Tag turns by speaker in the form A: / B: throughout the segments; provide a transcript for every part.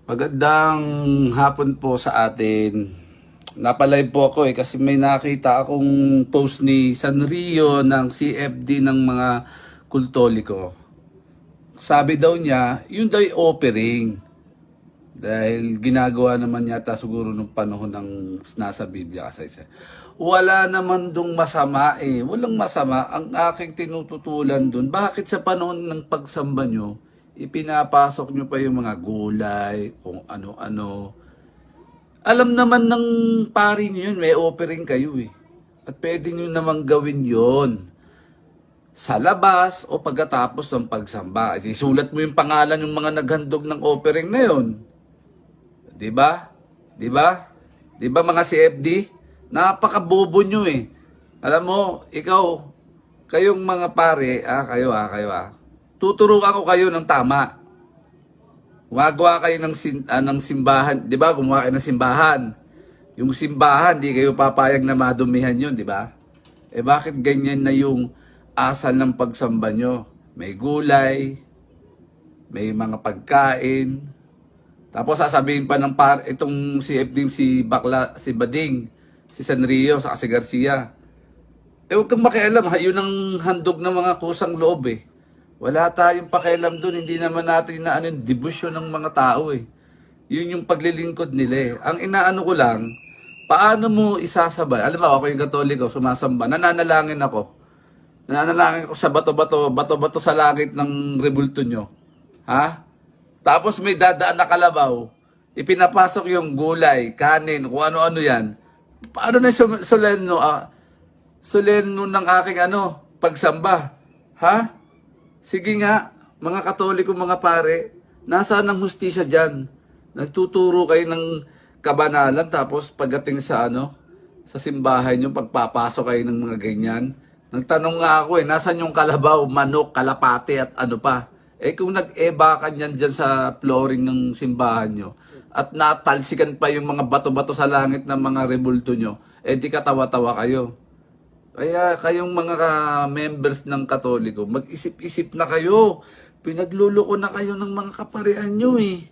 A: Magandang hapon po sa atin. Napalive po ako kasi may nakita akong post ni Sanrio ng CFD ng mga Kultoliko. Sabi daw niya, yun daw yung offering. Dahil ginagawa naman yata siguro nung panahon ng nasa Biblia kasi. Wala naman dong masama eh. Walang masama. Ang aking tinututulan dun, bakit sa panahon ng pagsamba nyo, ipinapasok nyo pa yung mga gulay, kung ano-ano. Alam naman ng pari nyo yun, may offering kayo eh. At pwede nyo namang gawin yon sa labas o pagkatapos ng pagsamba. Isulat mo yung pangalan ng mga naghandog ng offering na yon. 'Di ba? 'Di ba? 'Di ba mga CFD? Napakabobo nyo eh. Alam mo, ikaw, kayong mga pare, kayo. Tuturuan ko kayo ng tama. Gumagawa kayo ng simbahan, 'di ba? Gumawa kayo ng simbahan. Yung simbahan, di kayo papayag na madumihan 'yon, 'di ba? Eh bakit ganyan na yung asal ng pagsamba nyo? May gulay, may mga pagkain. Tapos sasabihin pa ng itong si FD, si Bading, si Sanrio, sa si Garcia. Eh huwag kang makialam, yun ang handog ng mga kusang loob eh. Wala tayong pakialam dun, hindi naman natin yung debosyon ng mga tao eh. Yun yung paglilingkod nila eh. Ang inaano ko lang, paano mo isasabay? Alam mo, ako yung Katoliko, sumasamba, nananalangin ako. Nananalangin ako sa bato-bato sa langit ng rebulto nyo. Ha? Tapos may dadaan na kalabaw, ipinapasok yung gulay, kanin, kung ano-ano yan. Paano na solenno ng aking pagsamba? Ha? Sige nga, mga Katoliko, mga pare, nasaan ang hustisya dyan? Nagtuturo kayo ng kabanalan, tapos pagdating sa sa simbahan nyo, pagpapasok kayo ng mga ganyan. Nagtanong nga ako nasaan yung kalabaw, manok, kalapate at ano pa? Eh kung nag-eba ka dyan sa flooring ng simbahan nyo at natalsikan pa yung mga bato-bato sa langit ng mga rebulto nyo, eh di katawa-tawa kayo. Kaya kayong mga members ng Katoliko, mag-isip-isip na kayo. Pinagluloko na kayo ng mga kaparian nyo eh.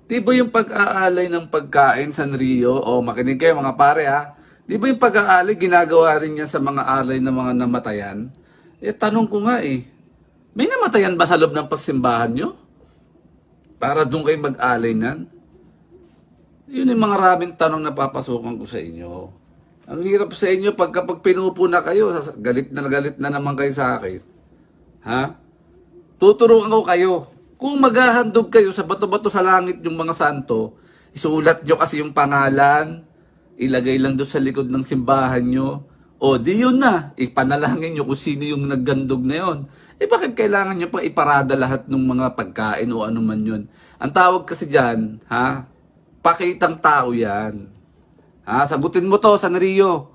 A: Di ba yung pag-aalay ng pagkain sa Rio? O makinig kayo mga pare ha. Di ba yung pag-aalay, ginagawa rin niya sa mga alay ng mga namatayan? Eh tanong ko nga eh, may namatayan ba sa loob ng pasimbahan nyo? Para doon kayo mag-alay nan? Yun yung mga raming tanong na papasukan ko sa inyo. Ang hirap sa inyo kapag pinupo na kayo, galit na naman kayo sa akin. Ha? Tuturuan ko kayo. Kung maghahandog kayo sa bato-bato sa langit yung mga santo, isulat nyo kasi yung pangalan, ilagay lang doon sa likod ng simbahan nyo. O di yun na, ipanalangin nyo kung sino yung naggandog na yun. Eh bakit kailangan nyo pa iparada lahat ng mga pagkain o ano man yun? Ang tawag kasi dyan, pakitang tao yan. Sagutin mo to, Sanrio.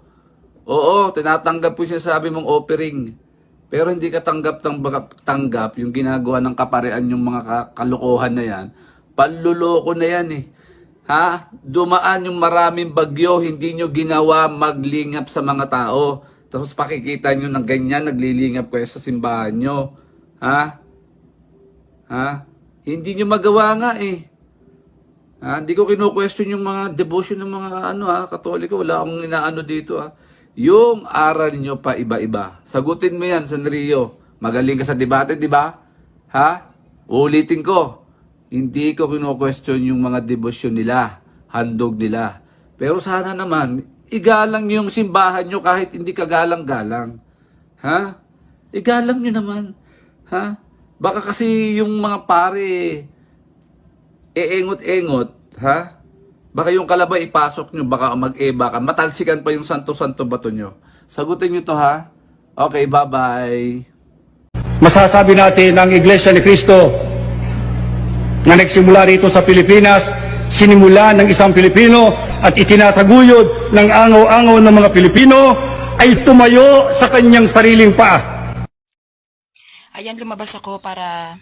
A: Oo, tinatanggap ko siya sabi mong offering. Pero hindi ka tanggap yung ginagawa ng kaparian yung mga kalokohan na yan. Panluloko na yan eh. Dumaan yung maraming bagyo, hindi nyo ginawa maglingap sa mga tao. Tapos pakikita nyo ng ganyan, naglilingap kayo sa simbahan nyo. Hindi nyo magawa nga eh. Hindi ko kino-question yung mga devotion ng mga Katoliko. Wala akong inaano dito Yung aral nyo pa iba-iba. Sagutin mo yan, Sanrio. Magaling ka sa debate, di ba? Ulitin ko. Hindi ko kino-question yung mga devotion nila, handog nila. Pero sana naman, igalang nyo yung simbahan nyo kahit hindi ka galang-galang. Igalang nyo naman. Baka kasi yung mga pare, eengot-engot, baka yung kalabay ipasok nyo, baka mag-eba ka, matalsikan pa yung santo-santo bato nyo. Sagutin nyo to Okay, bye-bye.
B: Masasabi natin ang Iglesia ni Cristo na nagsimula rito sa Pilipinas, sinimula ng isang Pilipino at itinataguyod ng angaw-angaw ng mga Pilipino ay tumayo sa kanyang sariling paa.
C: Ayan, lumabas ako para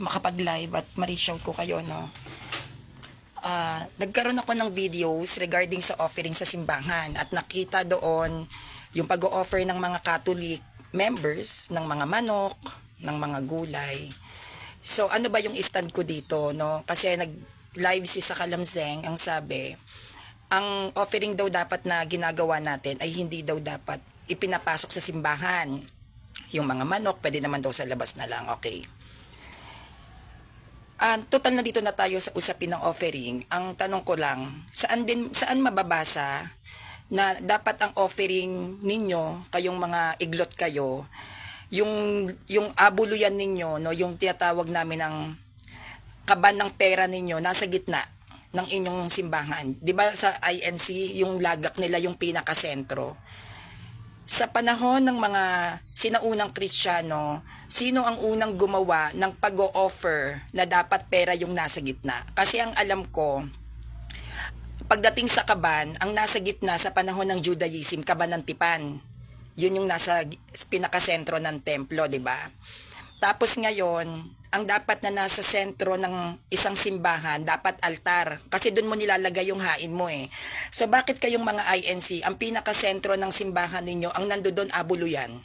C: makapag-live at ma-reach-out ko kayo, nagkaroon ako ng videos regarding sa offering sa simbahan at nakita doon yung pag-o-offer ng mga Catholic members ng mga manok, ng mga gulay. So ano ba yung stand ko dito, no? Kasi nag-live si sa Kalamzeng, ang sabi, ang offering daw dapat na ginagawa natin ay hindi daw dapat ipinapasok sa simbahan. Yung mga manok, pwede naman daw sa labas na lang, okay. Total na dito na tayo sa usapin ng offering. Ang tanong ko lang, saan mababasa na dapat ang offering ninyo, kayong mga iglot kayo, yung abuluyan ninyo, no, yung tinatawag namin ng kaban ng pera ninyo nasa gitna ng inyong simbahan. 'Di ba sa INC, yung lagak nila yung pinakasentro. Sa panahon ng mga sinaunang Kristiyano, sino ang unang gumawa ng pag-o-offer na dapat pera yung nasa gitna? Kasi ang alam ko, pagdating sa kaban, ang nasa gitna sa panahon ng Judaism, kaban ng tipan. Yun yung nasa pinakasentro ng templo, di ba? Tapos ngayon, ang dapat na nasa sentro ng isang simbahan, dapat altar. Kasi doon mo nilalagay yung hain mo eh. So bakit kayong mga INC, ang pinakasentro ng simbahan ninyo, ang nandoon abuluyan?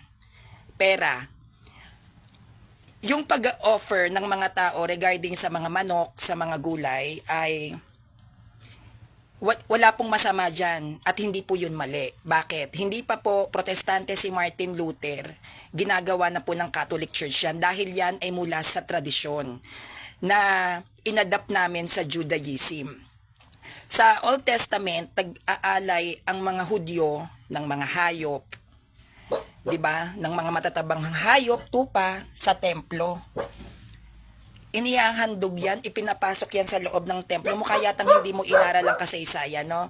C: Pera. Yung pag-offer ng mga tao regarding sa mga manok, sa mga gulay, ay wala pong masama dyan at hindi po yun mali. Bakit? Hindi pa po protestante si Martin Luther, ginagawa na po ng Catholic Church yan dahil yan ay mula sa tradisyon na inadapt namin sa Judaism. Sa Old Testament, tag-aalay ang mga Hudyo ng mga hayop, 'di ba? Ng mga matatabang hayop, tupa sa templo. Inihahandog yan, ipinapasok yan sa loob ng templo. Mukha yatang hindi mo inaral ang kasaysayan, no?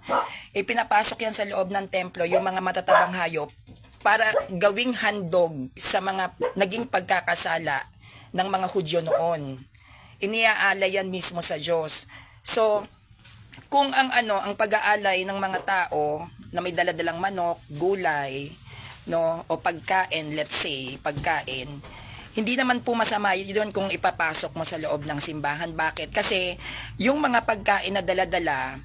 C: Ipinapasok yan sa loob ng templo, yung mga matatabang hayop, para gawing handog sa mga naging pagkakasala ng mga Hudyo noon. Iniaalay yan mismo sa Diyos. So, kung ang pag-aalay ng mga tao na may daladalang manok, gulay, no, o pagkain, let's say, pagkain, hindi naman po masama yun kung ipapasok mo sa loob ng simbahan. Bakit? Kasi yung mga pagkain na daladala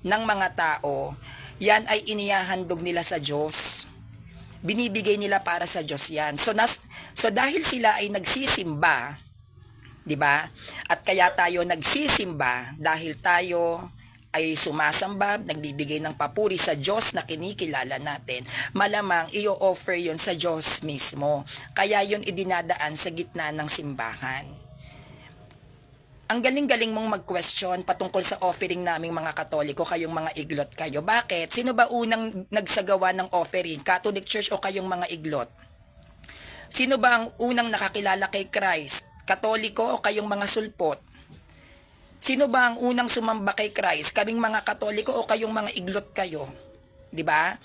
C: ng mga tao, yan ay inihahandog nila sa Diyos. Binibigay nila para sa Diyos yan. So dahil sila ay nagsisimba, di ba? At kaya tayo nagsisimba dahil tayo ay sumasamba, nagbibigay ng papuri sa Diyos na kinikilala natin, malamang i-offer yon sa Diyos mismo. Kaya yon idinadaan sa gitna ng simbahan. Ang galing-galing mong mag-question patungkol sa offering naming mga Katoliko, kayong mga iglot kayo. Bakit? Sino ba unang nagsagawa ng offering? Catholic Church o kayong mga iglot? Sino ba ang unang nakakilala kay Christ? Katoliko o kayong mga sulpot? Sino ba ang unang sumamba kay Christ? Kaming mga Katoliko o kayong mga iglot kayo? 'Di ba?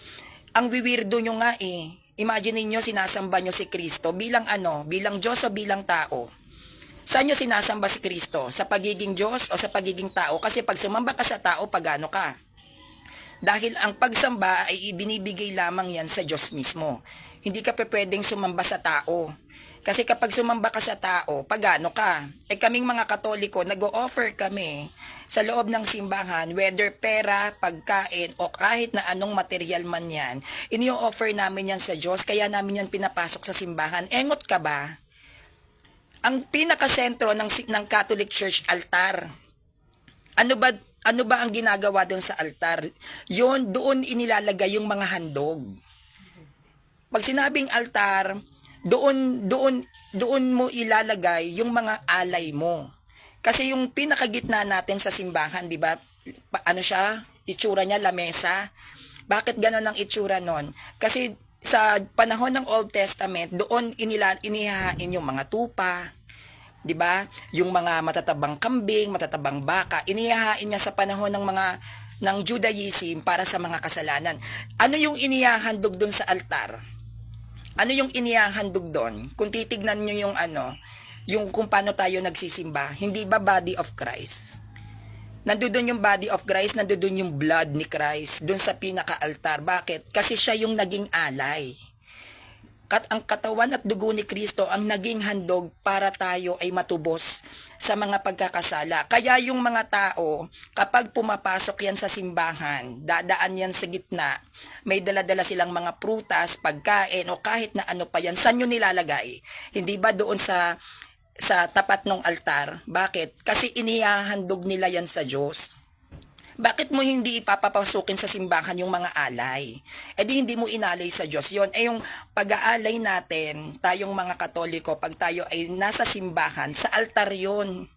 C: Ang wiwirdo nyo nga eh. Imagine niyo sinasamba nyo si Kristo bilang bilang Diyos o bilang tao? Saan nyo sinasamba si Kristo? Sa pagiging Diyos o sa pagiging tao? Kasi pag sumamba ka sa tao, pagano ka? Dahil ang pagsamba ay ibinibigay lamang yan sa Diyos mismo. Hindi ka pwedeng sumamba sa tao. Kasi kapag sumamba ka sa tao, pagano ka? Kaming mga Katoliko, nag-o-offer kami sa loob ng simbahan, whether pera, pagkain, o kahit na anong material man yan, inio-offer namin yan sa Diyos, kaya namin yan pinapasok sa simbahan. Engot ka ba? Ang pinakasentro ng Catholic Church, altar. Ano ba ang ginagawa doon sa altar? Doon inilalagay yung mga handog. Pag sinabing altar, doon mo ilalagay yung mga alay mo. Kasi yung pinakagitna natin sa simbahan, 'di ba? Itsura niya lamesa. Bakit gano'n ang itsura nun? Kasi sa panahon ng Old Testament, doon inihahain yung mga tupa, 'di ba? Yung mga matatabang kambing, matatabang baka, inihahain niya sa panahon ng Judaism para sa mga kasalanan. Ano yung inihahandog doon sa altar? Ano yung inihahandog doon? Kung titignan nyo yung kung paano tayo nagsisimba, hindi ba body of Christ? Nandoon yung body of Christ, nandoon yung blood ni Christ, doon sa pinaka-altar. Bakit? Kasi siya yung naging alay. Ang katawan at dugo ni Kristo ang naging handog para tayo ay matubos sa mga pagkakasala. Kaya yung mga tao, kapag pumapasok yan sa simbahan, dadaan yan sa gitna, may dala-dala silang mga prutas, pagkain, o kahit na ano pa yan, saan nyo nilalagay? Hindi ba doon sa sa tapat ng altar. Bakit? Kasi inihahandog nila yan sa Diyos. Bakit mo hindi ipapapasukin sa simbahan yung mga alay? E di hindi mo inalay sa Diyos yon. Eh yung pag-aalay natin, tayong mga Katoliko, pag tayo ay nasa simbahan, sa altar yon.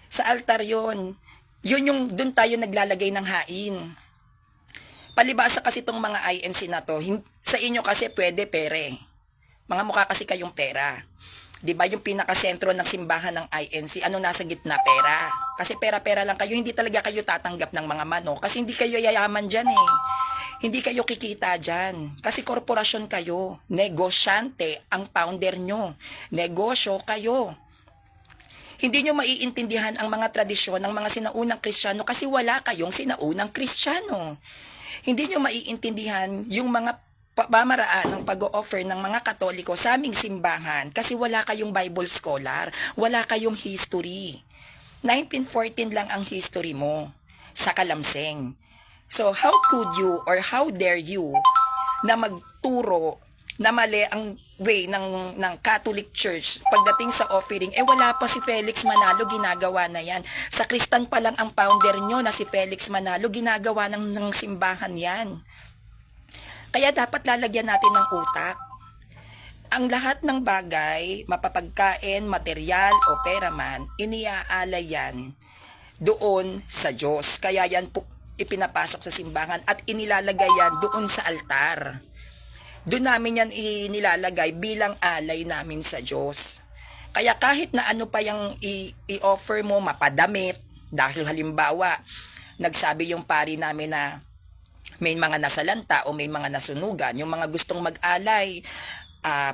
C: Sa altar yon. Yun yung doon tayo naglalagay ng hain. Palibasa kasi itong mga INC na to, sa inyo kasi pwede pere. Mga mukha kasi kayong pera. 'Di ba yung pinakasentro ng simbahan ng INC, ano nasa gitna? Pera. Kasi pera-pera lang kayo, hindi talaga kayo tatanggap ng mga manok kasi hindi kayo yayaman diyan eh. Hindi kayo kikita diyan kasi korporasyon kayo, negosyante ang founder nyo. Negosyo kayo. Hindi nyo maiintindihan ang mga tradisyon ng mga sinaunang Kristiyano kasi wala kayong sinaunang Kristiyano. Hindi nyo maiintindihan yung mga pamaraan ng pag-o-offer ng mga Katoliko sa aming simbahan kasi wala kayong Bible scholar, wala kayong history. 1914 lang ang history mo sa Kalamseng. So how could you or how dare you na magturo na mali ang way ng Catholic Church pagdating sa offering? Eh wala pa si Felix Manalo, ginagawa na yan. Sa Kristan pa lang ang founder nyo na si Felix Manalo, ginagawa ng simbahan yan. Kaya dapat lalagyan natin ng utak. Ang lahat ng bagay, mapapagkain, material o pera man, iniaalay yan doon sa Diyos. Kaya yan po ipinapasok sa simbahan at inilalagay yan doon sa altar. Doon namin yan inilalagay bilang alay namin sa Diyos. Kaya kahit na ano pa yung i-offer mo, mapadamit, dahil halimbawa, nagsabi yung pari namin na may mga nasalanta o may mga nasunugan, yung mga gustong mag-alay,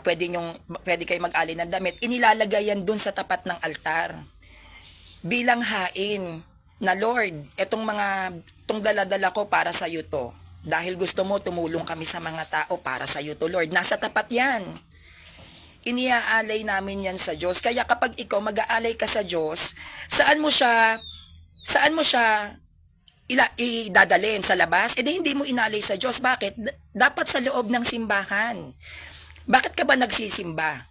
C: pwede kayo mag-alay ng damit, inilalagay yan dun sa tapat ng altar. Bilang hain na Lord, itong dala-dala ko para sa iyo to. Dahil gusto mo tumulong kami sa mga tao para sa iyo to, Lord. Nasa tapat yan. Iniaalay namin yan sa Diyos. Kaya kapag ikaw mag-aalay ka sa Diyos, saan mo siya idadalhin sa labas? Di hindi mo inalay sa Diyos. Bakit? Dapat sa loob ng simbahan. Bakit ka ba nagsisimba?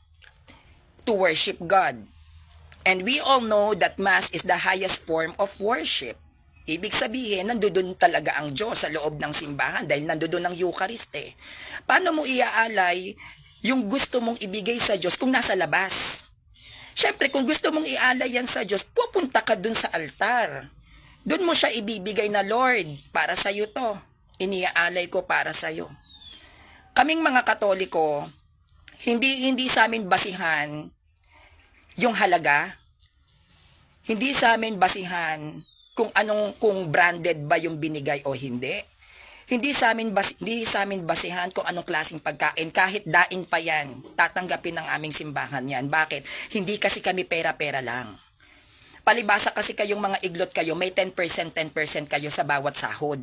C: To worship God. And we all know that Mass is the highest form of worship. Ibig sabihin, nandoon talaga ang Diyos sa loob ng simbahan dahil nandoon ang Eucharist eh. Paano mo iaalay yung gusto mong ibigay sa Diyos kung nasa labas? Siyempre, kung gusto mong ialay yan sa Diyos, pupunta ka dun sa altar. Doon mo siya ibibigay na, Lord, para sa iyo to. Iniaalay ko para sa iyo. Kaming mga Katoliko, hindi sa amin basihan yung halaga. Hindi sa amin basihan kung branded ba yung binigay o hindi. Hindi sa amin basihan kung anong klaseng pagkain. Kahit daing pa yan, tatanggapin ng aming simbahan yan. Bakit? Hindi kasi kami pera-pera lang. Palibasa kasi kayong mga iglot kayo, may 10% kayo sa bawat sahod.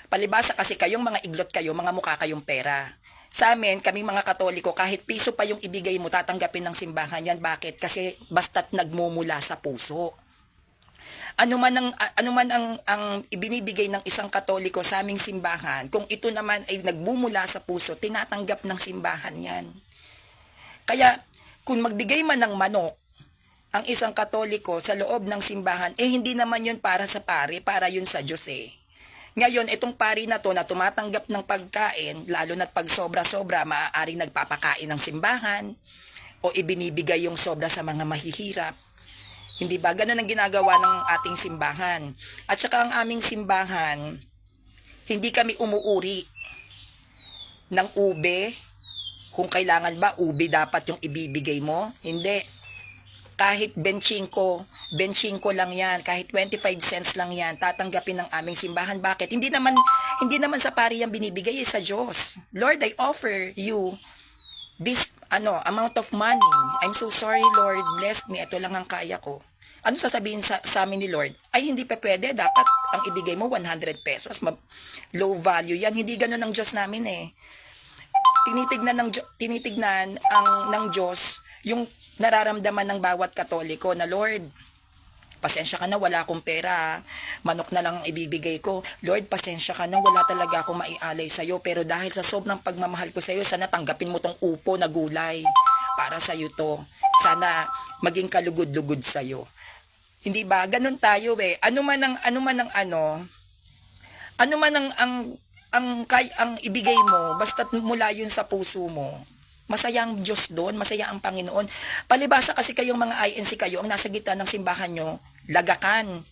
C: Palibasa kasi kayong mga iglot kayo, mga mukha kayong pera. Sa amin, kaming mga Katoliko, kahit piso pa yung ibigay mo, tatanggapin ng simbahan yan. Bakit? Kasi basta't nagmumula sa puso. Ano man ang ibinibigay ng isang Katoliko sa aming simbahan, kung ito naman ay nagmumula sa puso, tinatanggap ng simbahan yan. Kaya, kung magbigay man ng manok, ang isang Katoliko sa loob ng simbahan, hindi naman yun para sa pari, para yun sa Diyos eh. Ngayon, itong pari na to na tumatanggap ng pagkain, lalo na't pag sobra-sobra, maaaring nagpapakain ng simbahan o ibinibigay yung sobra sa mga mahihirap. Hindi ba? Ganun ang ginagawa ng ating simbahan. At saka ang aming simbahan, hindi kami umuuri ng ube. Kung kailangan ba, ube dapat yung ibibigay mo? Hindi. Kahit benchingko lang yan, kahit 25 cents lang yan, tatanggapin ng aming simbahan. Bakit? Hindi naman sa pari yung binibigay, sa Diyos. Lord, I offer you this amount of money. I'm so sorry, Lord, bless me, ito lang ang kaya ko. Ano sasabihin sa amin ni Lord? Ay, hindi pa pwede, dapat ang ibigay mo 100 pesos, low value yan. Hindi ganun ang Diyos namin eh. Tinitignan ng Diyos yung nararamdaman ng bawat Katoliko na, Lord, pasensya ka na, wala akong pera, manok na lang ang ibibigay ko. Lord, pasensya ka na, wala talaga akong maialay sa'yo, pero dahil sa sobrang pagmamahal ko sa'yo, sana tanggapin mo tong upo na gulay para sa'yo to. Sana maging kalugod-lugod sa'yo. Hindi ba? Ganun tayo eh. Ano man ang ibigay mo, basta't mula yun sa puso mo. Masaya ang Diyos doon, masaya ang Panginoon. Palibasa kasi kayong mga INC kayo, ang nasa gitna ng simbahan nyo, lagakan.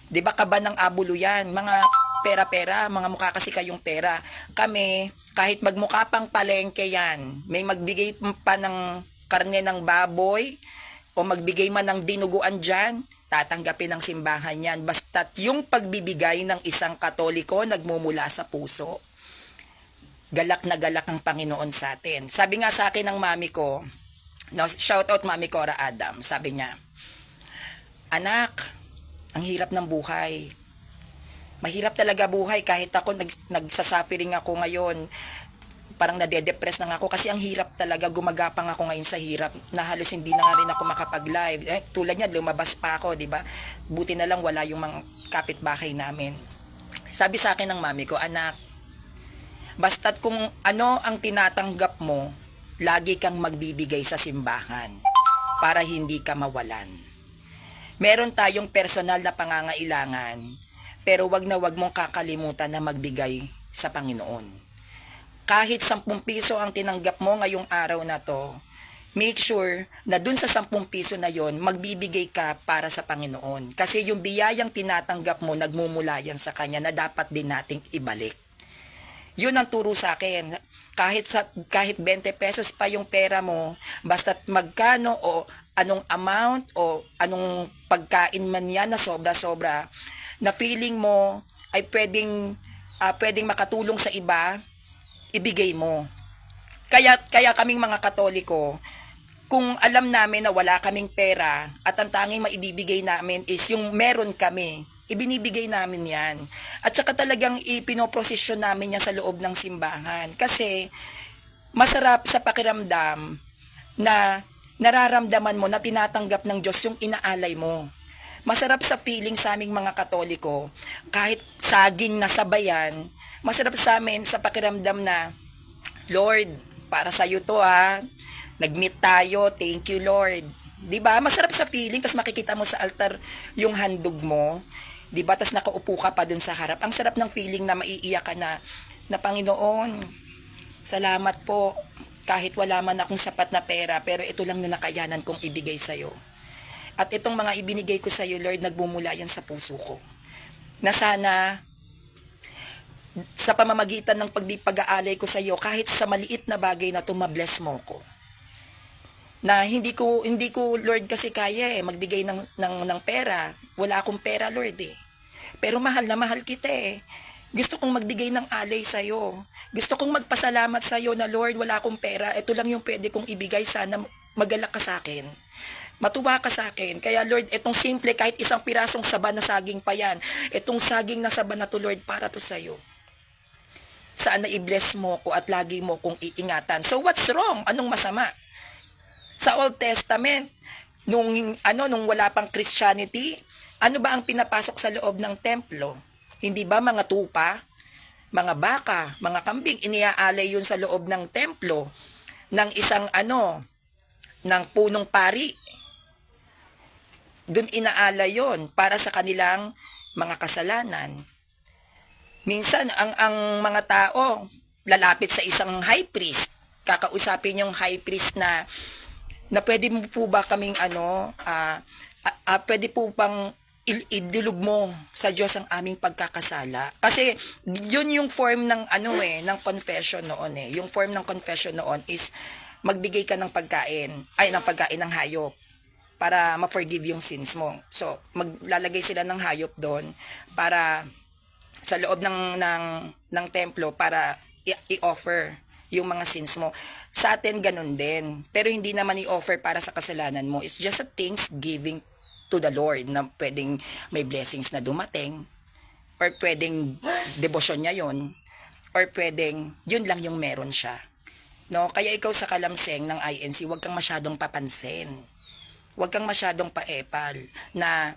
C: 'Di ba kaba ng abulo yan? Mga pera-pera, mga mukha kasi kayong pera. Kami, kahit magmukha pang palengke yan, may magbigay pa ng karne ng baboy, o magbigay man ng dinuguan dyan, tatanggapin ng simbahan yan. Basta't yung pagbibigay ng isang Katoliko nagmumula sa puso. Galak na galak ang Panginoon sa atin. Sabi nga sa akin ng mami ko, no, shout out Mami Cora Adam, sabi niya, anak, ang hirap ng buhay. Mahirap talaga buhay. Kahit ako nagsasuffering ako ngayon, parang nade-depress na nga ako kasi ang hirap talaga, gumagapang ako ngayon sa hirap na halos hindi na nga rin ako makapag-live. Tulad niya, lumabas pa ako, di ba? Buti na lang wala yung mga kapitbahay namin. Sabi sa akin ng mami ko, anak, basta't kung ano ang tinatanggap mo, lagi kang magbibigay sa simbahan para hindi ka mawalan. Meron tayong personal na pangangailangan, pero wag na wag mong kakalimutan na magbigay sa Panginoon. Kahit 10 piso ang tinanggap mo ngayong araw na to, make sure na dun sa 10 piso na yon, magbibigay ka para sa Panginoon. Kasi yung biyayang tinatanggap mo, nagmumula yan sa Kanya na dapat din nating ibalik. Yun ang turo sa akin. Kahit 20 pesos pa yung pera mo, basta't magkano o anong amount o anong pagkain man yan na sobra-sobra, na feeling mo ay pwedeng makatulong sa iba, ibigay mo. Kaya kaming mga Katoliko, kung alam namin na wala kaming pera at ang tanging maibibigay namin is yung meron kami, ibinibigay namin yan. At saka talagang ipinoprosesyon namin yan sa loob ng simbahan. Kasi masarap sa pakiramdam na nararamdaman mo na tinatanggap ng Diyos yung inaalay mo. Masarap sa feeling sa aming mga Katoliko, kahit saging na sabayan, masarap sa amin sa pakiramdam na, Lord, para sa iyo to ha. Nag-meet tayo, thank you Lord. 'Di ba? Masarap sa feeling, tas makikita mo sa altar yung handog mo, 'di ba? Tas nakaupo ka pa dun sa harap. Ang sarap ng feeling na maiiyak ka na Panginoon, salamat po. Kahit wala man akong sapat na pera, pero ito lang yung nakayanan kong ibigay sa iyo. At itong mga ibinigay ko sa iyo, Lord, nagmumula yan sa puso ko. Na sana sa pamamagitan ng pag-aalay ko sa iyo, kahit sa maliit na bagay na ito, mabless mo ko. Na hindi ko Lord kasi kaya magbigay ng pera. Wala akong pera, Lord Pero mahal na mahal kita Gusto kong magbigay ng alay sa iyo. Gusto kong magpasalamat sa iyo na Lord, wala akong pera. Ito lang yung pwede kong ibigay, sana magalak ka sa akin. Matuwa ka sa akin. Kaya Lord, itong simple, kahit isang pirasong saba na saging pa yan, itong saging na saba na to, Lord, para to sa iyo. Sana i-bless mo ko at lagi mo kong iingatan. So what's wrong? Anong masama? Sa Old Testament, nung wala pang Christianity, ano ba ang pinapasok sa loob ng templo? Hindi ba mga tupa, mga baka, mga kambing, iniaalay yun sa loob ng templo ng isang ng punong pari. Doon inaalay yon para sa kanilang mga kasalanan. Minsan, ang mga tao, lalapit sa isang high priest, kakausapin yung high priest na pwede mo po ba kaming pwede po bang idulog mo sa Diyos ang aming pagkakasala. Kasi yun yung form ng ng confession noon Yung form ng confession noon is magbigay ka ng pagkain ng hayop para ma-forgive yung sins mo. So, maglalagay sila ng hayop doon para sa loob ng templo para i-offer yung mga sins mo. Sa atin ganun din. Pero hindi naman i-offer para sa kasalanan mo. It's just a thanksgiving to the Lord na pwedeng may blessings na dumating, or pwedeng devotion niya yon, or pwedeng yun lang yung meron siya. No? Kaya ikaw sa kalamseng ng INC, huwag kang masyadong papansin. Huwag kang masyadong paepal na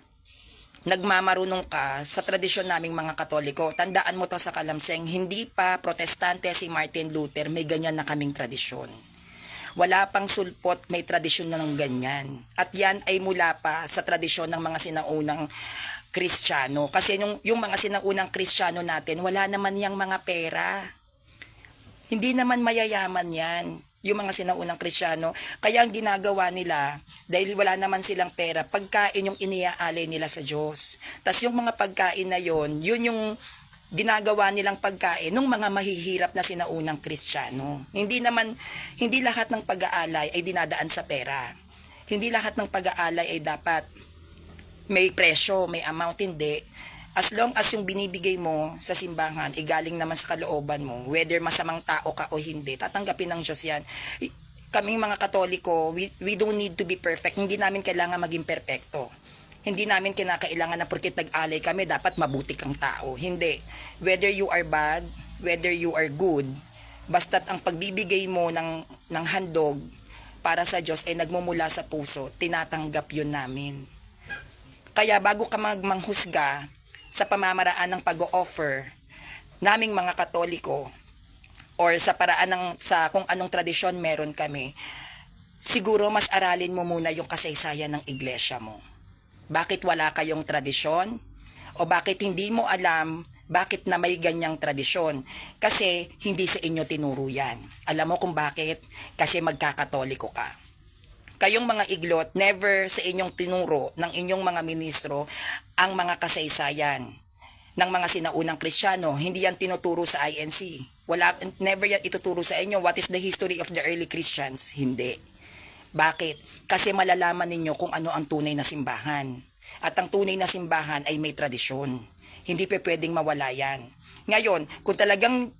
C: nagmamarunong ka sa tradisyon naming mga Katoliko. Tandaan mo to sa kalamseng, hindi pa protestante si Martin Luther, may ganyan na kaming tradisyon. Wala pang sulpot, may tradisyon na ng ganyan. At yan ay mula pa sa tradisyon ng mga sinaunang Kristiyano. Kasi yung mga sinaunang Kristiyano natin, wala naman yang mga pera. Hindi naman mayayaman yan, yung mga sinaunang Kristiyano. Kaya ang ginagawa nila, dahil wala naman silang pera, pagkain yung iniaalay nila sa Diyos. Tapos yung mga pagkain na yun yung ginagawa nilang pagkain ng mga mahihirap na sinaunang Kristiyano. Hindi lahat ng pag-aalay ay dinadaan sa pera. Hindi lahat ng pag-aalay ay dapat may presyo, may amount, hindi. As long as yung binibigay mo sa simbahan, galing naman sa kalooban mo, whether masamang tao ka o hindi, tatanggapin ng Diyos yan. Kaming mga Katoliko, we don't need to be perfect. Hindi namin kailangan maging perfecto. Hindi namin kinakailangan na porket nag-alay kami, dapat mabuti kang tao. Hindi. Whether you are bad, whether you are good, basta't ang pagbibigay mo ng handog para sa Diyos ay nagmumula sa puso, tinatanggap yun namin. Kaya bago ka manghusga sa pamamaraan ng pag-o-offer naming mga Katoliko or sa paraan sa kung anong tradisyon meron kami, siguro mas aralin mo muna yung kasaysayan ng iglesia mo. Bakit wala kayong tradisyon? O bakit hindi mo alam bakit na may ganyang tradisyon? Kasi hindi sa inyo tinuro yan. Alam mo kung bakit? Kasi magkakatoliko ka. Kayong mga iglot, never sa inyong tinuro ng inyong mga ministro ang mga kasaysayan ng mga sinaunang Kristiyano. Hindi yan tinuturo sa INC. Never yan ituturo sa inyo. What is the history of the early Christians? Hindi. Bakit? Kasi malalaman ninyo kung ano ang tunay na simbahan. At ang tunay na simbahan ay may tradisyon. Hindi pwedeng mawala yan. Ngayon, kung talagang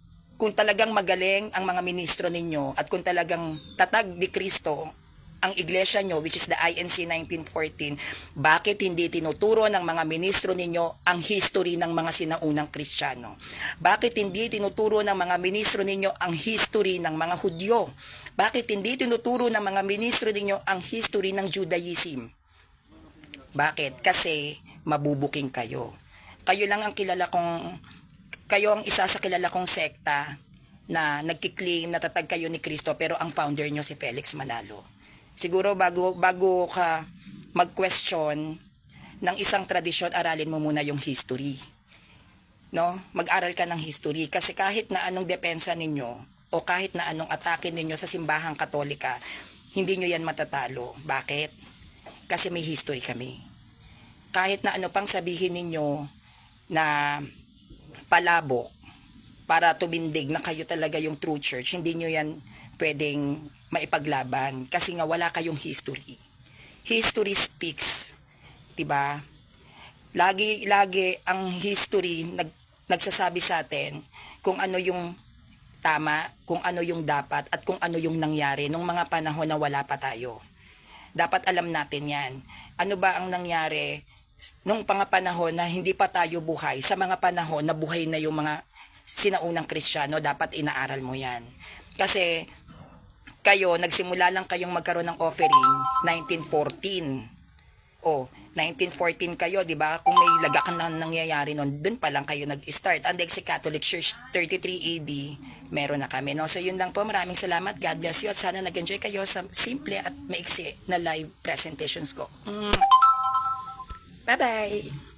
C: magaling ang mga ministro ninyo at kung talagang tatag ni Kristo ang iglesia nyo, which is the INC 1914, bakit hindi tinuturo ng mga ministro ninyo ang history ng mga sinaunang Kristiyano? Bakit hindi tinuturo ng mga ministro ninyo ang history ng mga Hudyo? Bakit hindi tinuturo ng mga ministro ninyo ang history ng Judaism? Bakit? Kasi mabubuking kayo. Kayo ang isa sa kilala kong sekta na nagkiklaim na tatag kayo ni Kristo, pero ang founder nyo si Felix Manalo. Siguro bago ka mag-question ng isang tradisyon, aralin mo muna yung history. No? Mag-aral ka ng history kasi kahit na anong depensa ninyo o kahit na anong atake ninyo sa simbahang Katolika, hindi nyo yan matatalo. Bakit? Kasi may history kami. Kahit na ano pang sabihin ninyo na palabok para tumindig na kayo talaga yung true church, hindi nyo yan pwedeng maipaglaban kasi nga wala kayong history. History speaks, 'di ba? Lagi ang history nagsasabi sa atin kung ano yung tama, kung ano yung dapat at kung ano yung nangyari nung mga panahon na wala pa tayo. Dapat alam natin 'yan. Ano ba ang nangyari nung panahon na hindi pa tayo buhay, sa mga panahon na buhay na yung mga sinaunang Kristiyano, dapat inaaral mo 'yan. Kasi kayo, nagsimula lang kayong magkaroon ng offering 1914. 1914 kayo, 'di ba? Kung may lagakan na nangyayari noon, doon pa lang kayo nag-start. Unlike si Catholic Church 33 AD, meron na kami, no? So yun lang po. Maraming salamat. God bless you at sana nag-enjoy kayo sa simple at maiksi na live presentations ko. Bye-bye.